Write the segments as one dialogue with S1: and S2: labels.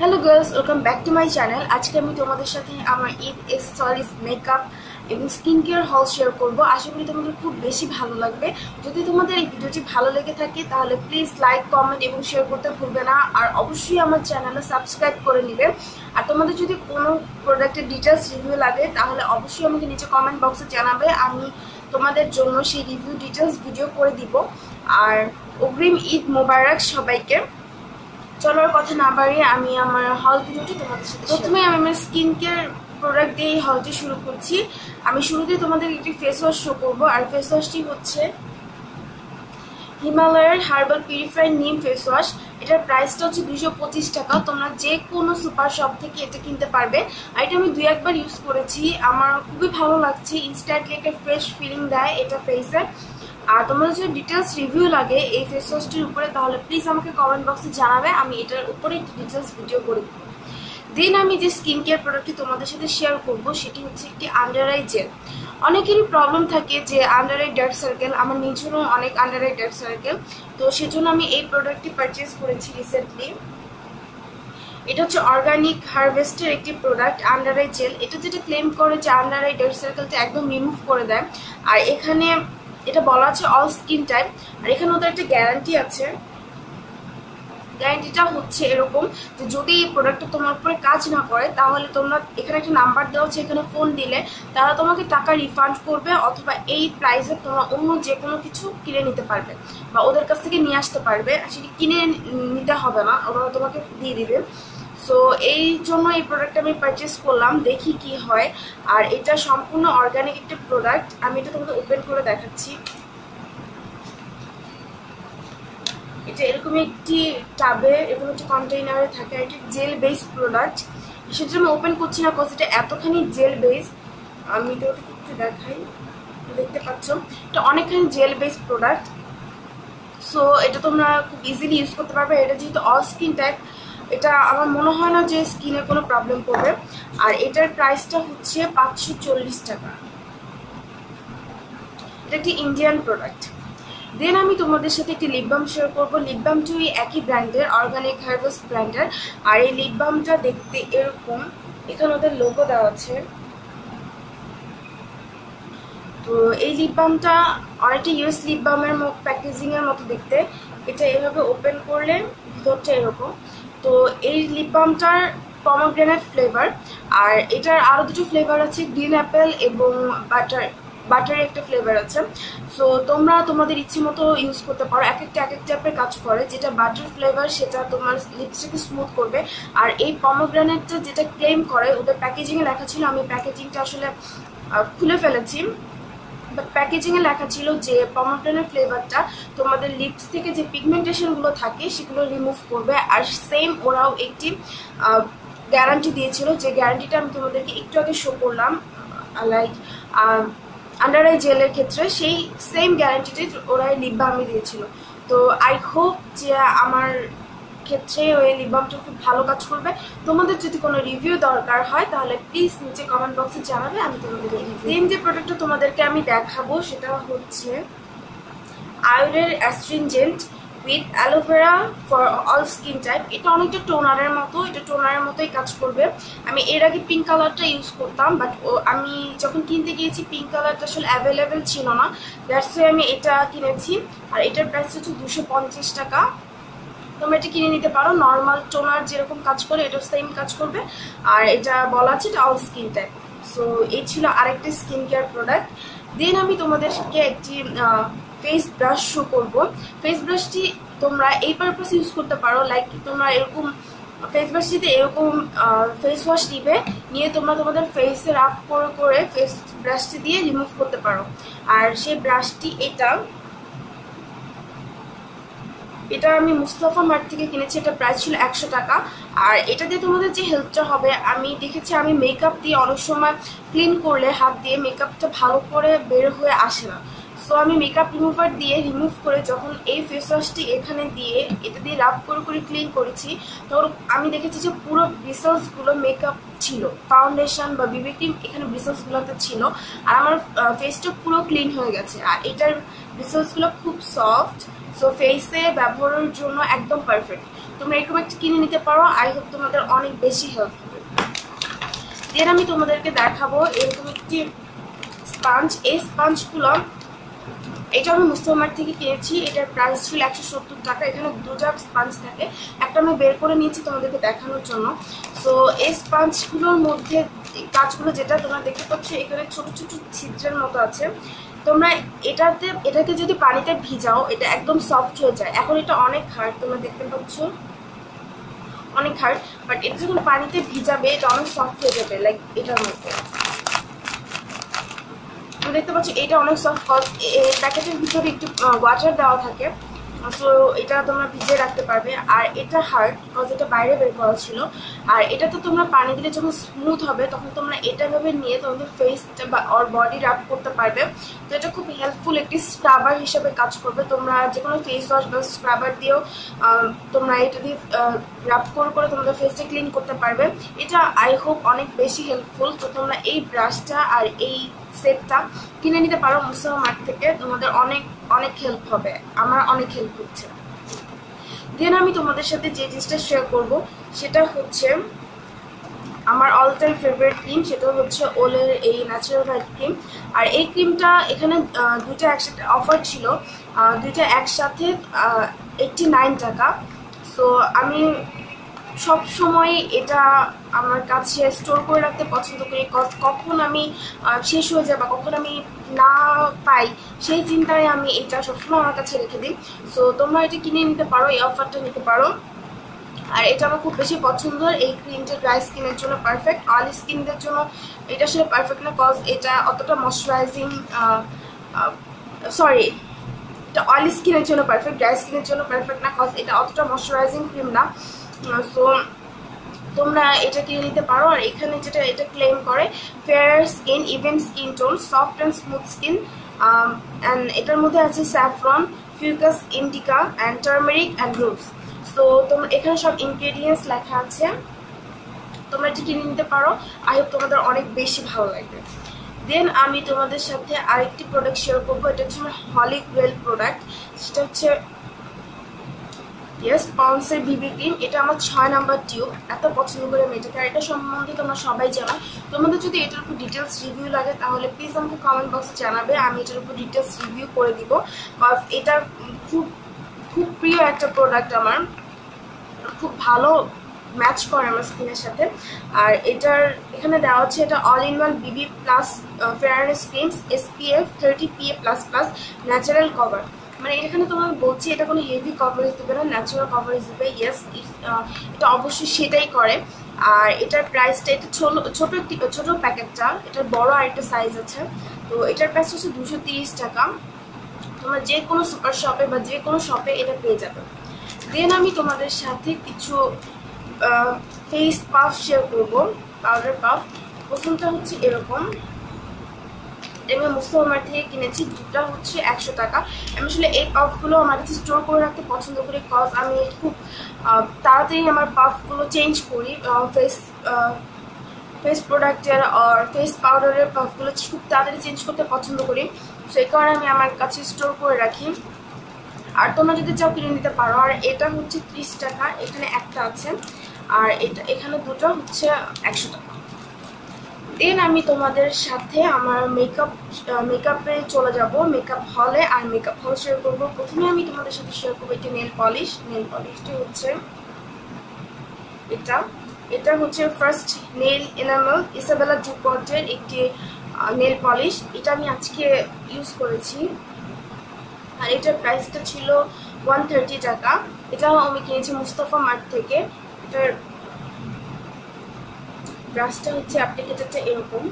S1: Hello girls, welcome back to my channel. আজকে আমি তোমাদের সাথে আমার ঈদ অ্যাক্সেসরিজ, মেকআপ এবং স্কিন কেয়ার হল শেয়ার করবো। আশা করি তোমাদের খুব বেশি ভালো লাগবে। যদি তোমাদের এই ভিডিওটি ভালো লেগে থাকে তাহলে প্লিজ লাইক, কমেন্ট এবং শেয়ার করতে ভুলবে না। আর অবশ্যই আমার চ্যানেলে সাবস্ক্রাইব করে নেবে। আর তোমাদের যদি কোনো প্রোডাক্টের ডিটেলস রিভিউ লাগে তাহলে অবশ্যই আমাকে নিচে কমেন্ট বক্সে জানাবে। আমি তোমাদের জন্য সেই রিভিউ ডিটেলস ভিডিও করে দিব। আর অগ্রিম ঈদ মোবারক সবাইকে। চলো আর কথা না বাড়িয়ে আমি আমার হল ভিডিওটি তোমাদের সাথে প্রথমে আমি আমার স্কিন কেয়ার প্রোডাক্ট দিয়ে এই হলটি শুরু করছি। আমি শুরুতে তোমাদের একটি ফেস ওয়াশ শো করবো। আর ফেস ওয়াশটি হচ্ছে হিমালয়ের হার্বাল পিউরিফাইড নিম ফেস ওয়াশ। এটার প্রাইসটা হচ্ছে 225 টাকা। তোমরা যে কোনো সুপার শপ থেকে এটা কিনতে পারবে। আর এটা আমি 2-1 বার ইউজ করেছি, আমার খুবই ভালো লাগছে। ইনস্ট্যান্টলি একটা ফ্রেশ ফিলিং দেয় এটা ফেসে। আর তোমাদের যদি ডিটেলস রিভিউ লাগে এই ফেস ওয়াশটির উপরে তাহলে প্লিজ আমাকে কমেন্ট বক্সে জানাবে, আমি এটার উপরে একটি ডিটেলস ভিডিও করে দেবো। দেন আমি যে স্কিন কেয়ার প্রোডাক্টটি তোমাদের সাথে শেয়ার করব সেটি হচ্ছে একটি আন্ডার আই জেল। অনেকেরই প্রবলেম থাকে যে আন্ডার আই ডার্ক সার্কেল, আমার নিজেরও অনেক আন্ডার আই ডার্ক সার্কেল। তো সেজন্য আমি এই প্রোডাক্টটি পারচেস করেছি রিসেন্টলি। এটা হচ্ছে অর্গানিক হারভেস্টের একটি প্রোডাক্ট আন্ডার আই জেল। এটা যেটা ক্লেম করে যে আন্ডার আই ডার্ক সার্কেলটা একদম রিমুভ করে দেয়। আর এখানে এটা বলা আছে অল স্কিন টাইপ। আর এখানে ওদের একটা গ্যারান্টি আছে। গ্যারান্টিটা হচ্ছে এরকম যে যদি এই প্রোডাক্টটা তোমার উপরে কাজ না করে তাহলে তোমরা এখানে একটা নাম্বার দেওয়া হচ্ছে, এখানে ফোন দিলে তারা তোমাকে টাকা রিফান্ড করবে, অথবা এই প্রাইসে তোমরা অন্য যে কোনো কিছু কিনে নিতে পারবে বা ওদের কাছ থেকে নিয়ে আসতে পারবে। সেটি কিনে নিতে হবে না, ওরা তোমাকে দিয়ে দিবে। সো এই জন্য এই প্রোডাক্টটা আমি পারচেস করলাম, দেখি কি হয়। আর এটা সম্পূর্ণ অর্গানিক একটা প্রোডাক্ট। আমি এটা তোমাকে ওপেন করে দেখাচ্ছি। এটা এরকম একটি টাবে, এরকম একটি কন্টেইনারে থাকে। এটি জেল বেস প্রোডাক্ট। সেটা আমি ওপেন করছি না কজ এটা এতখানি জেল বেস। আমি তো একটু দেখাই, দেখতে পাচ্ছ এটা অনেকখানি জেল বেস প্রোডাক্ট। সো এটা তোমরা খুব ইজিলি ইউজ করতে পারবে। এটা যেহেতু অল স্কিন টাইপ, এটা আমার মনে হয় না যে স্কিনে কোনো প্রবলেম করবে। আর এটার প্রাইসটা হচ্ছে 540 টাকা। এটা একটি ইন্ডিয়ান প্রোডাক্ট। দেন আমি তোমাদের সাথে একটি লিপ বাম শেয়ার করবো। লিপ বামটি একই ব্র্যান্ডের, অর্গানিক হারভেস্ট ব্র্যান্ডের। আর এই লিপ বামটা দেখতে এরকম, এখানে ওদের লোগো দেওয়া আছে। তো এই লিপ বামটা অনেকটা ইউএস লিপ বামের প্যাকেজিং এর মতো দেখতে। এটা এভাবে ওপেন করলে ভিতরটা এরকম। তো এই লিপ বামটার পমগ্রেনেট ফ্লেভার। আর এটার আরো দুটো ফ্লেভার আছে, গ্রিন অ্যাপেল এবং বাটারের একটা ফ্লেভার আছে। সো তোমরা তোমাদের ইচ্ছে মতো ইউজ করতে পারো। এক একটা টাইপের কাজ করে। যেটা বাটার ফ্লেভার সেটা তোমার লিপস্টিককে স্মুথ করবে। আর এই পমগ্রেনেটটা যেটা ক্লেম করে ওদের প্যাকেজিংয়ে লেখা ছিল, আমি প্যাকেজিংটা আসলে খুলে ফেলেছি, বাট প্যাকেজিংয়ে লেখা ছিল যে পমগ্রেনেট ফ্লেভারটা তোমাদের লিপস থেকে যে পিগমেন্টেশনগুলো থাকে সেগুলো রিমুভ করবে। আর সেম ওরাও একটি গ্যারান্টি দিয়েছিল, যে গ্যারান্টিটা আমি তোমাদেরকে একটু আগে শো করলাম, লাইক আন্ডার আই জেলের ক্ষেত্রে সেই সেম গ্যারান্টিতে ওরা লিপ বামে দিয়েছিল। তো আই হোপ যে আমার ক্ষেত্রে ওই লিপ বামটা খুব ভালো কাজ করবে। তোমাদের যদি কোনো রিভিউ দরকার হয় তাহলে প্লিজ নিচে কমেন্ট বক্সে জানাবে, আমি তোমাদের দেন যে প্রোডাক্টটা তোমাদেরকে আমি দেখাবো সেটা হচ্ছে আয়ুরের astringent with aloe vera for all skin type. এটা অনেকটা টোনারের মতো, এটা টোনারের মতোই কাজ করবে। আমি এর আগে পিঙ্ক কালারটা ইউজ করতাম, বাট আমি যখন কিনতে গিয়েছি পিঙ্ক কালারটা আসলে অ্যাভেলেবেল ছিল না, দ্যাটস ওয়াই আমি এটা কিনেছি। আর এটার প্রাইস হচ্ছে 250 টাকা। তোমরা এটা কিনে নিতে পারো। নর্মাল টোনার যেরকম কাজ করে এটা সেম কাজ করবে। আর এটা বলা আছে এটা অল স্কিন টাইপ। সো এই ছিল আরেকটা স্কিন কেয়ার প্রোডাক্ট। দেন আমি তোমাদেরকে একটি ফেস ব্রাশ শো করবো। ফেস ব্রাশটি তোমরা এই পারপাস ইউজ করতে পারো, লাইক তোমরা এরকম ফেস ব্রাশটিতে এরকম ফেস ওয়াশ নিবে, নিয়ে তোমরা তোমাদের ফেসে রাব করে করে ফেস ব্রাশটি দিয়ে রিমুভ করতে পারো। আর সেই ব্রাশটি এটা আমি মুস্তাফা মার্ট থেকে কিনেছি। এটা প্রাইস ছিল 100 টাকা। আর এটা দিয়ে তোমাদের যে হেল্পটা হবে, আমি দেখেছি আমি মেকআপ দিয়ে অনেক সময় ক্লিন করলে হাত দিয়ে মেকআপটা ভালো করে বের হয়ে আসে না। সো আমি মেকআপ রিমুভার দিয়ে রিমুভ করে যখন এই ফেস ওয়াশটি এখানে দিয়ে এটা দিয়ে রাব করে করে ক্লিন করেছি, তখন আমি দেখেছি যে পুরো ব্রিসেলসগুলো মেকআপ ছিল, ফাউন্ডেশন বা বিবি ক্রিম এখানে ব্রিসেলসগুলোতে ছিল। আর আমার ফেসটা পুরো ক্লিন হয়ে গেছে। আর এটার ব্রিসেলসগুলো খুব সফট, সো ফেসে ব্যবহারের জন্য একদম পারফেক্ট। তোমরা এরকম একটা কিনে নিতে পারো। আই হোপ তোমাদের অনেক বেশি হেল্প হবে। দেন আমি তোমাদেরকে দেখাবো এরকম একটি স্পঞ্জ। এই স্পঞ্জগুলো এটা আমি মুস্তাফা মার্ট থেকে কিনেছি। এটার প্রাইস ছিল 170 টাকা। এখানে দুটা স্পঞ্জ থাকে, একটা আমি বের করে নিয়েছি তোমাদেরকে দেখানোর জন্য। সো এই স্পঞ্জগুলোর মধ্যে কাজগুলো যেটা তোমরা দেখতে পাচ্ছ, এখানে ছোট ছোট ছিদ্রের মতো আছে। তোমরা এটাকে যদি পানিতে ভিজাও এটা একদম সফট হয়ে যায়। এখন এটা অনেক হার্ড, তোমরা দেখতে পাচ্ছ অনেক হার্ড, বাট এটা যখন পানিতে ভিজাবে এটা অনেক সফট হয়ে যাবে, লাইক এটার মতো। দেখতে পাচ্ছ এটা অনেক সফট, প্যাকেটের ভিতরে একটু ওয়াটার দেওয়া থাকে, সো এটা তোমরা ভিজিয়ে রাখতে পারবে। আর এটা হার্ড বিকজ এটা বাইরে বের করা ছিল। আর এটা তো তোমরা পানি দিলে যখন স্মুথ হবে তখন তোমরা এটা ভাবে নিয়ে তোমাদের ফেসটা বা ওর বডি রাব করতে পারবে। তো এটা খুব হেল্পফুল একটি স্ক্রাবার হিসেবে কাজ করবে। তোমরা যে কোনো ফেস ওয়াশ বা স্ক্রাবার দিয়েও তোমরা এটা দিয়ে রাব করে তোমাদের ফেসটা ক্লিন করতে পারবে। এটা আই হোপ অনেক বেশি হেল্পফুল। তো তোমরা এই ব্রাশটা আর এই সেটটা কিনে নিতে পারো মুস্তাফা মার্ট থেকে, তোমাদের অনেক অনেক হেল্প হবে। আমার অনেক হেল্প হচ্ছে। দেন আমি তোমাদের সাথে যে জিনিসটা শেয়ার করব সেটা হচ্ছে আমার অল টাইম ফেভারিট ক্রিম, সেটা হচ্ছে ওলের এই ন্যাচারাল হোয়াইট ক্রিম। আর এই ক্রিমটা এখানে দুইটা একসাথে অফার ছিল, দুইটা একসাথে 89 টাকা। সো আমি সব সময় এটা আমার কাছে স্টোর করে রাখতে পছন্দ করি, কখন আমি শেষ হয়ে যায় বা কখন আমি না পাই সেই চিন্তায় আমি এটা সবসময় আমার কাছে রেখে দিই। সো তোমরা এটা কিনে নিতে পারো, এই অফারটা নিতে পারো। আর এটা আমার খুব বেশি পছন্দ। এই ক্রিমটা ড্রাই স্কিনের জন্য পারফেক্ট, অয়েলি স্কিনদের জন্য এটা আসলে পারফেক্ট না, কজ এটা অতটা ময়শ্চারাইজিং, সরি এটা অয়েলি স্কিনের জন্য পারফেক্ট, ড্রাই স্কিনের জন্য পারফেক্ট না, কজ এটা অতটা ময়শ্চারাইজিং ক্রিম না। সো তোমরা এটা কিনে নিতে পারো। আর এখানে যেটা এটা ক্লেম করে fair skin, even skin tone, soft and smooth skin, and এটার মধ্যে আছে saffron, fucus indica and turmeric and rose. তো তোমরা এখানে সব ইনগ্রেডিয়েন্টস লেখা আছে, তোমরা এটা কিনে নিতে পারো। আই হোপ তোমাদের অনেক বেশি ভালো লাগবে। দেন আমি তোমাদের সাথে আরেকটি প্রোডাক্ট শেয়ার করবো। এটা হচ্ছে আমার হলি গ্রেল প্রোডাক্ট, সেটা হচ্ছে পন্ডসের বিবি ক্রিম। এটা আমার 6 নাম্বার টিউব, এত পছন্দ করে আমি এটাকে। আর এটা সম্বন্ধে তোমরা সবাই জানো। তোমাদের যদি এটার উপর ডিটেলস রিভিউ লাগে তাহলে প্লিজ আমাকে কমেন্ট বক্সে জানাবে, আমি এটার উপর ডিটেলস রিভিউ করে দিব। বা এটা খুব খুব প্রিয় একটা প্রোডাক্ট আমার, খুব ভালো ম্যাচ করে আমার স্কিনের সাথে। আর এটার এখানে দেওয়া হচ্ছে এটা all in one Bibi plus fairness creams SPF 30 PA++ natural cover. মানে এখানে তোমার বলছি এটা কোনো হেভি কভারেজ দেবে না, ন্যাচারাল কভারেজ দেবে। ইয়েস, এটা অবশ্যই সেটাই করে। আর এটার প্রাইসটা, এটা ছোট প্যাকেটটা, এটার বড় আরেকটা সাইজ আছে। তো এটার প্রাইস হচ্ছে 230 টাকা। তোমরা যে কোনো সুপার শপে বা যে কোনো শপে এটা পেয়ে যাবে। দেন আমি তোমাদের সাথে কিছু ফেস পাফ শেয়ার করবো, পাউডার পাফ। প্রথমটা হচ্ছে এরকম, আমি মুস্তাফা মার্ট থেকে কিনেছি, দুটা হচ্ছে 100 টাকা। আমি আসলে এই পাফগুলো আমার কাছে স্টোর করে রাখতে পছন্দ করি, কজ আমি খুব তাড়াতাড়ি আমার পাফগুলো চেঞ্জ করি। ফেস প্রোডাক্টের আর ফেস পাউডারের পাফগুলো খুব তাড়াতাড়ি চেঞ্জ করতে পছন্দ করি, সেই কারণে আমি আমার কাছে স্টোর করে রাখি। আর তোমরা যদি চাও কিনে নিতে পারো। আর এটা হচ্ছে 30 টাকা, এখানে একটা আছে, আর এখানে দুটো হচ্ছে 100 টাকা। দেন আমি তোমাদের সাথে আমার মেকআপে চলে যাব, মেকআপ হলে। আর মেকআপ হল শেয়ার করবো। প্রথমে আমি তোমাদের সাথে শেয়ার করবো একটি নেল পলিশটি হচ্ছে এটা হচ্ছে ফার্স্ট নেল এনামেল ইসাবেলা ডুপন্টের একটি নেল পলিশ। এটা আমি আজকে ইউজ করেছি। আর এটার প্রাইসটা ছিল 130 টাকা। এটাও আমি কিনেছি মুস্তাফা মার্ট থেকে। এটার ব্রাশটা হচ্ছে অ্যাপ্লিকেটারটা এরকম,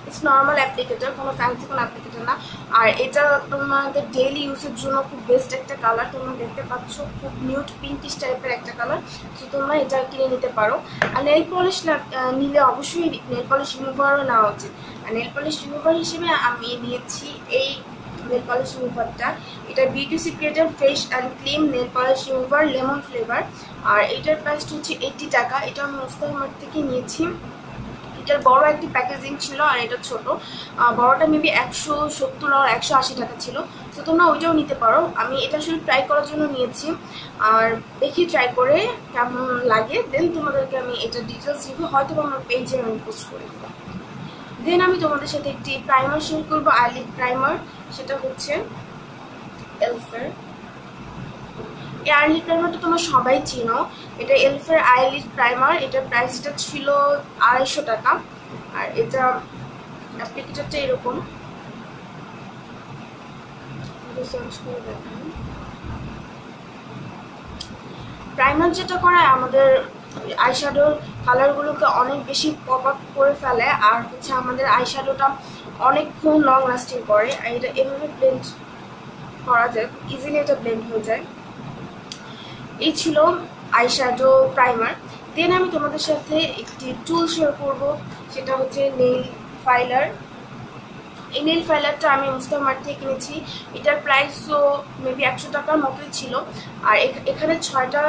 S1: ইটস নর্মাল অ্যাপ্লিকেটার, কোনো ফ্যান্সি কোনো অ্যাপ্লিকেটার না। আর এটা তোমাদের ডেইলি ইউজের জন্য খুব বেস্ট একটা কালার, তোমরা দেখতে পাচ্ছ খুব নিউড পিঙ্কিশ টাইপের একটা কালার। তো তোমরা এটা কিনে নিতে পারো। আর নেল পলিশ নিলে অবশ্যই নেল পলিশ রিমুভারও নেওয়া উচিত। আর নেল পলিশ রিমুভার হিসেবে আমি নিয়েছি এই নেল পলিশ রিমুভারটা। এটা বিউটি সিক্রেটের fresh and clean nail polish remover lemon flavour. আর এটার প্রাইসটা হচ্ছে 80 টাকা। এটা আমি মুস্তাফা মার্ট থেকে নিয়েছি। এটার বড় একটি প্যাকেজিং ছিল আর এটা ছোট। বড়টা মেবি 170 আর 180 টাকা ছিল। তো তোমরা ওইটাও নিতে পারো। আমি এটা শুধু ট্রাই করার জন্য নিয়েছি, আর দেখি ট্রাই করে কেমন লাগে, দেন তোমাদেরকে আমি এটা ডিটেলস রিভিউ হয়তো আমার পেজে আমি পোস্ট করে দেবো। দেন আমি তোমাদের সাথে একটি প্রাইমার শেয়ার করবো, আইলিড প্রাইমার। সেটা হচ্ছে এলফের এই আইলিড প্রাইমারটা তোমরা সবাই চিনো। এটা এলফের আইলিড প্রাইমার। এটার প্রাইসটা ছিল 250 টাকা, আর এটা অ্যাপ্লিকেটারটা এরকম। প্রাইমার যেটা করে আমাদের আইশ্যাডোর কালারগুলোকে অনেক বেশি পপ আপ করে ফেলে, আর হচ্ছে আমাদের আইশ্যাডোটা অনেকক্ষণ লং লাস্টিং করে। আর এটা এভাবে ব্লেন্ড করা যায়, ইজিলি এটা ব্লেন্ড হয়ে যায়। এই ছিল আইশ্যাডো প্রাইমার। দেন আমি তোমাদের সাথে একটি টুল শেয়ার করব, সেটা হচ্ছে নেইল ফাইলার। এই নেইল ফাইলারটা আমি ইনস্টামার্ট থেকে কিনেছি। এটার প্রাইসও মেবি 100 টাকার মতোই ছিল। আর এখানে 6টা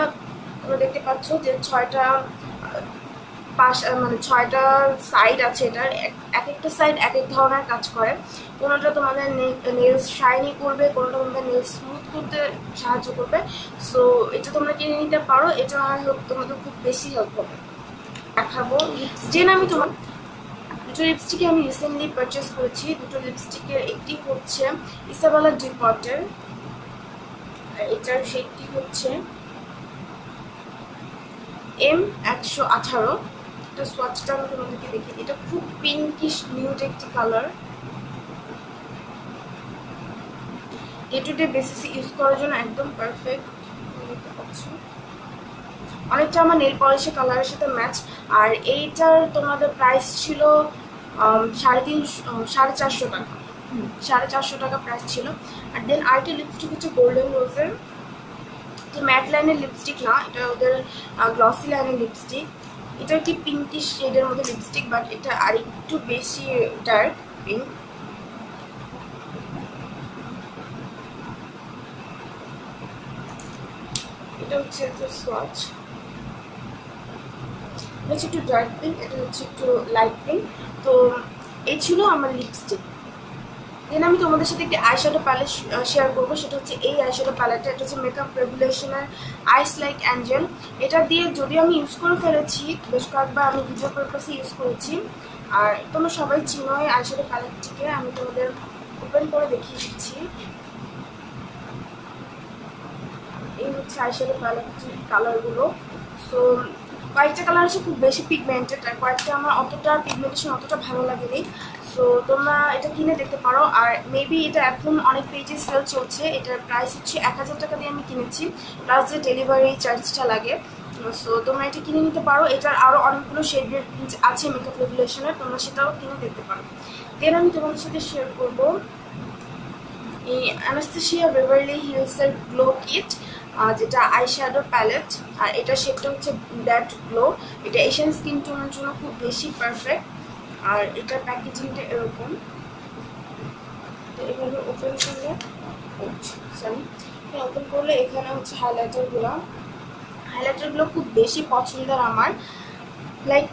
S1: তোমরা দেখতে পাচ্ছ যে 6টা মানে 6টা সাইড আছে। এটার এক একটা সাইড এক এক ধরনের কাজ করে। কোনোটা তোমাদের নেলস শাইনি করবে, কোনোটা তোমাদের নেলস স্মুথ করতে সাহায্য করবে। সো এটা তোমরা কিনে নিতে পারো, এটা তোমাদের খুব বেশি হেল্প হবে। দেখাবো লিপস্টিক। আমি তোমার দুটো লিপস্টিকে আমি রিসেন্টলি পারচেস করেছি। দুটো লিপস্টিকের একটি হচ্ছে ইসাবেলা ডিপটের, আর এটার শেডটি হচ্ছে M118। এটা সোয়াচটা আমি তোমাদেরকে দেখি। এটা খুব পিঙ্কিশ নিউড একটি কালার। ডে টু ডে বেসিসে ইউজ করার জন্য একদম পারফেক্ট। অনেকটা আমার নেল পলিশের কালারের সাথে ম্যাচ। আর এইটার তোমাদের প্রাইস ছিল 450 টাকা, 450 টাকা প্রাইস ছিল। আর দেন আরেকটি লিপস্টিক হচ্ছে গোল্ডেন রোজের। এটা ম্যাট লাইনের লিপস্টিক না, এটা ওদের গ্লসি লাইনের লিপস্টিক। এটা একটি পিঙ্কিশ শেডের মধ্যে লিপস্টিক, বাট এটা আর একটু বেশি ডার্ক পিঙ্ক। এটা হচ্ছে সোয়াচ। এটা হচ্ছে একটু ডার্ক পিঙ্ক, এটা হচ্ছে একটু লাইট পিঙ্ক। তো এই ছিল আমার লিপস্টিক। দেন আমি তোমাদের সাথে একটি আইশ্যাডো প্যালেট শেয়ার করবো। সেটা হচ্ছে এই আইশ্যাডো প্যালেটটা। এটা হচ্ছে মেকআপ রেভুলেশনের আইস লাইক অ্যাঞ্জেল। এটা দিয়ে যদিও আমি ইউজ করে ফেলেছি, বেশ কয়েকবার আমি ভিডিও পারপাসে ইউজ করেছি। আর তোমরা সবাই চিনো এই আইশ্যাডো প্যালেটটিকে। আমি তোমাদের ওপেন করে দেখিয়ে দিচ্ছি। এই হচ্ছে আইশ্যাডো প্যালেটটির কালারগুলো। সো কয়েকটা কালার হচ্ছে খুব বেশি পিগমেন্টেড, আর কয়েকটা আমার অতটা পিগমেন্টেশন অতটা ভালো লাগেনি। সো তোমরা এটা কিনে দেখতে পারো। আর মেবি এটা এখন অনেক পেজে সেল চলছে। এটার প্রাইস হচ্ছে 1000 টাকা দিয়ে আমি কিনেছি, প্লাস যে ডেলিভারি চার্জটা লাগে। সো তোমরা এটা কিনে নিতে পারো। এটার আরও অনেকগুলো শেডের আছে মেকআপ রেগুলেশনের, তোমরা সেটাও কিনে দেখতে পারো। দেন আমি তোমাদের সাথে শেয়ার করবো এই অ্যানাস্টেসিয়া বেভারলি হিলসের গ্লো কিট, যেটা আইশ্যাডো প্যালেট। আর এটা শেডটা হচ্ছে দ্যাট গ্লো। এটা এশিয়ান স্কিন টোনের জন্য খুব বেশি পারফেক্ট। আর এটার প্যাকেজিংটা এরকম। এভাবে ওপেন করলে ওপেন করলে এখানে হচ্ছে হাইলাইটারগুলো খুব বেশি পছন্দের আমার, লাইক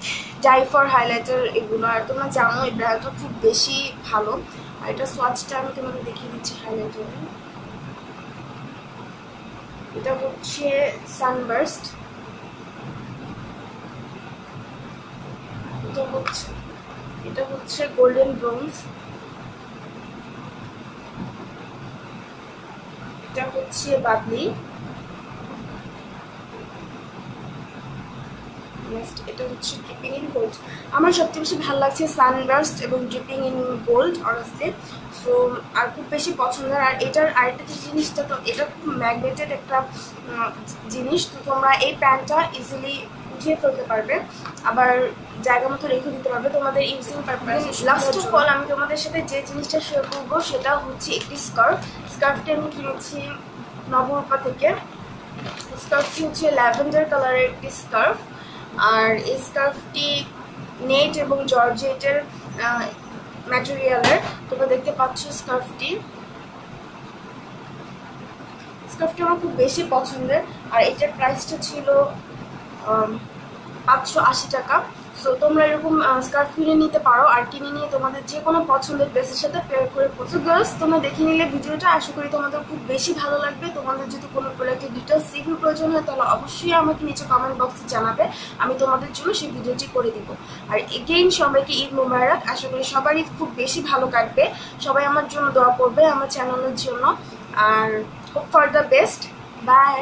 S1: ডাইফার হাইলাইটার এগুলো। আর তোমরা জানো এই ব্র্যান্ডটা খুব বেশি ভালো। আর এটা সোয়াচটা আমি তোমাদের দেখিয়ে দিচ্ছি হাইলাইটার। এটা হচ্ছে সানবার্স্ট। এটা হচ্ছে গোল্ডেন ব্রোঞ্জ। এটা হচ্ছে বাদলি। এটা হচ্ছে ড্রিপিং ইন গোল্ড। আমার সবচেয়ে বেশি ভালো লাগছে সানবার্স্ট এবং dripping in gold honestly. So আর খুব বেশি পছন্দের। আর এটার আরেকটা যে জিনিসটা, তো এটা খুব ম্যাগনেটেড একটা জিনিস। তো তোমরা এই প্যান্টটা ইজিলি উঠিয়ে ফেলতে পারবে, আবার জায়গা মতো রেখে দিতে পারবে তোমাদের using purpose. Last of all আমি তোমাদের সাথে যে জিনিসটা শেয়ার করবো সেটা হচ্ছে একটি স্কার্ফটি আমি কিনেছি নবরূপা থেকে। স্কার্ফটি হচ্ছে ল্যাভেন্ডার কালারের একটি স্কার্ফ। আর এই স্কার্ফটি নেট এবং জর্জেটের ম্যাটেরিয়ালের। তোমরা দেখতে পাচ্ছ স্কার্ফটি আমার খুব বেশি পছন্দের। আর এটার প্রাইসটা ছিল 580 টাকা। সো তোমরা এরকম স্কার্ফ কিনে নিতে পারো, আর কিনে নিয়ে তোমাদের যে কোনো পছন্দের ড্রেসের সাথে পেয়ার করে পড়ছো। গার্লস, তোমরা দেখে নিলে ভিডিওটা, আশা করি তোমাদের খুব বেশি ভালো লাগবে। তোমাদের যদি কোনো প্রোডাক্টের ডিটেলস রিভিউ প্রয়োজন হয় তাহলে অবশ্যই আমাকে নিচে কমেন্ট বক্সে জানাবে, আমি তোমাদের জন্য সেই ভিডিওটি করে দিব। আর এগেইন সবাইকে ঈদ মোবারক। আশা করি সবার ঈদ খুব বেশি ভালো কাটবে। সবাই আমার জন্য দোয়া করবে, আমার চ্যানেলের জন্য। আর hope for the best. By.